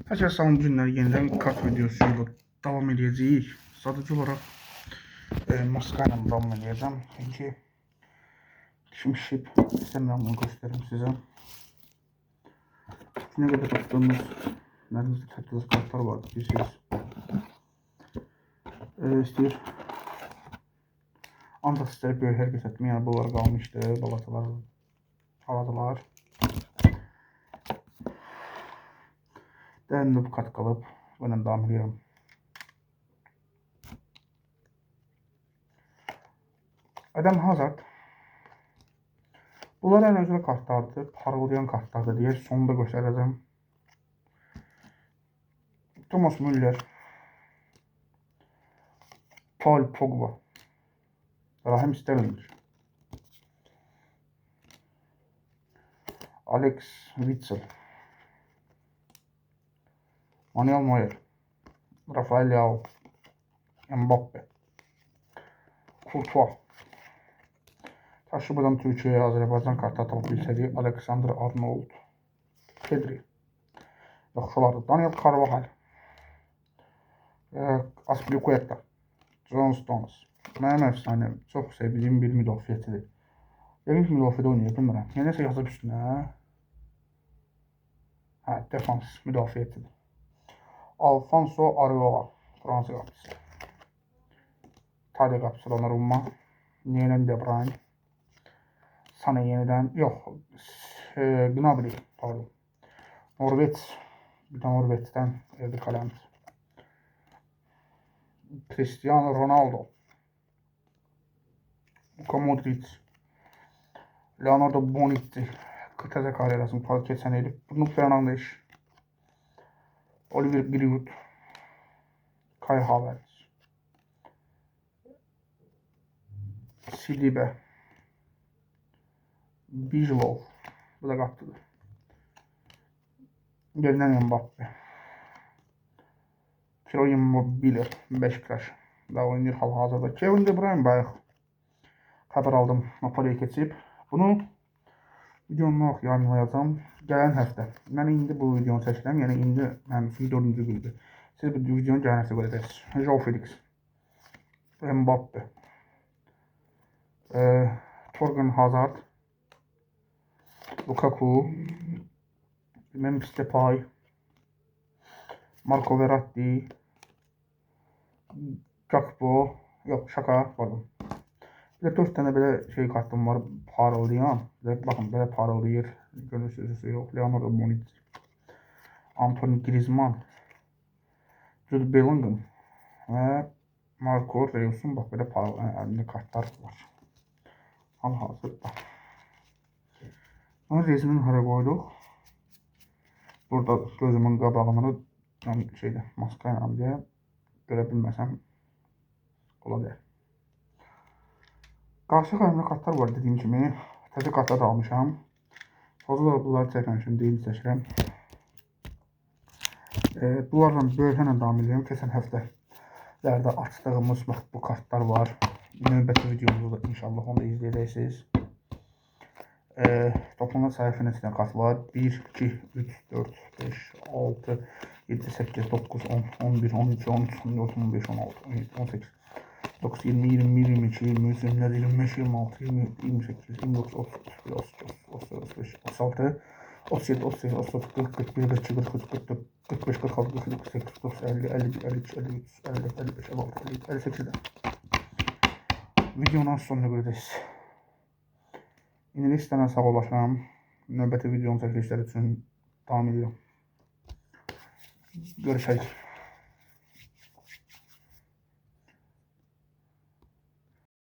Herkese salam günler. Yeniden kart videosuyla devam edeceğiz. Sadece olarak maskayla devam edeceğim. Çünkü dişim şişip istemiyorum, bunu göstereyim size. Ne kadar attığımız neredeyse tatlılık kartlar vardı. Bilirsiniz. İstəyir. Ancaq sizlərə böyük hərəkət etməyən bunlar qalmışdı. Balatalar haladılar. Dərimdə bu kart qalıb. Bununla devam ediyorum. Eden Hazard. Bunlar en özel kartlardır. Parıldayan kartlardır diye sonunda göstereceğim. Thomas Müller. Paul Pogba. Raheem Sterling. Alex Witsel. Manuel Neuer. Rafael Leao. Mbappe. Courtois. Taşımadan Türkiye'ye Azerbaycan kartı atılıp bilsədi. Alexander Arnold. Pedri. Yaxşılardır. Daniel Carvajal. Aspilicueta. John Stones. Mənim əfsanəm. Çox sevdiyim bir müdafiəçidir. Yəqin ki müdafiədə oynayır, bilmirəm. Nəsə yazıb üstünə. Hə, defans müdafiəçidir. Alfonso Areola. Fransa qapıcısı. İtalya qapıcısı Donnarumma. Yeniden De Bruyne. Sana yeniden yok. Gnabry pardon. Norveç. Bir de Norveç'ten Erdik Haaland. Cristiano Ronaldo. Luka Modric. Leonardo Bonucci. Kıtacı karyerasını fark etsen edip. Bruno Fernandes. Oliver Giroud. Kai Havertz. Sidibe. Bijlov. Bu da kaptıdır. Gelen Mbappe. Ciro Immobile. Beşiktaş. Daha oynuyor hal-hazırda. Kevin De Bruyne bayıq. Xəbər aldım. Napoli'ye keçib. Bunu videonu yayınlayacağım. Gələn həftə. Mən indi bu videonu çəkirəm. Yəni indi mənim üçün 4-cü gündür. Siz bu videonu gələn həftə görəcəksiniz. João Felix. Mbappe. Torgan Hazard. Lukaku. Memphis Depay. Marco Verratti. Gakpo. Yok şaka pardon. Bir de 4 tane böyle şey kartım var parıldayan. Bakın böyle parıldayır. Görürsünüz yok. Leonardo Bonucci. Anthony Griezmann. Jude Bellingham. Ve Marco Reus'un bak böyle parıldayan kartlar var. Hal-hazırda. Ama resmini hara koyduk. Burada gözümün qabağını yani şeyde maskayla diye görebilmesem olabilir. Qarşı qaymlı kartlar var dediyim kimi. Təzə kartlar da almışam. Fazla bunları çəkən üçün deyim çəkirəm. Bunlarla bölgənlə devam edirəm. Keçən həftələrdə açdığımız bax bu kartlar var. Növbəti videomuzda da inşallah onu da izləyəcəksiniz. Toplamda səhifənin içində kart var. 1, 2, 3, 4, 5, 6, 7, 8, 9, 10, 11, 12, 13, 14, 15, 16, 17, 18, 19, 20, 21, 22, 23, 24, 25, 26, 27, 28, 29, 30, 31, 32, 33, 35, 36, 37, 38, 39, 40, 41, 42, 43, 44, 45, 46, 47, 48, 49, 50, 51, 52, 53, 54, 55, 56, 57, 58'de. Videonun sonuna görəcəksiniz. İndi istənən sağ olaşam. Növbəti videonun çəkilişləri üçün davam edirəm. Görüşək.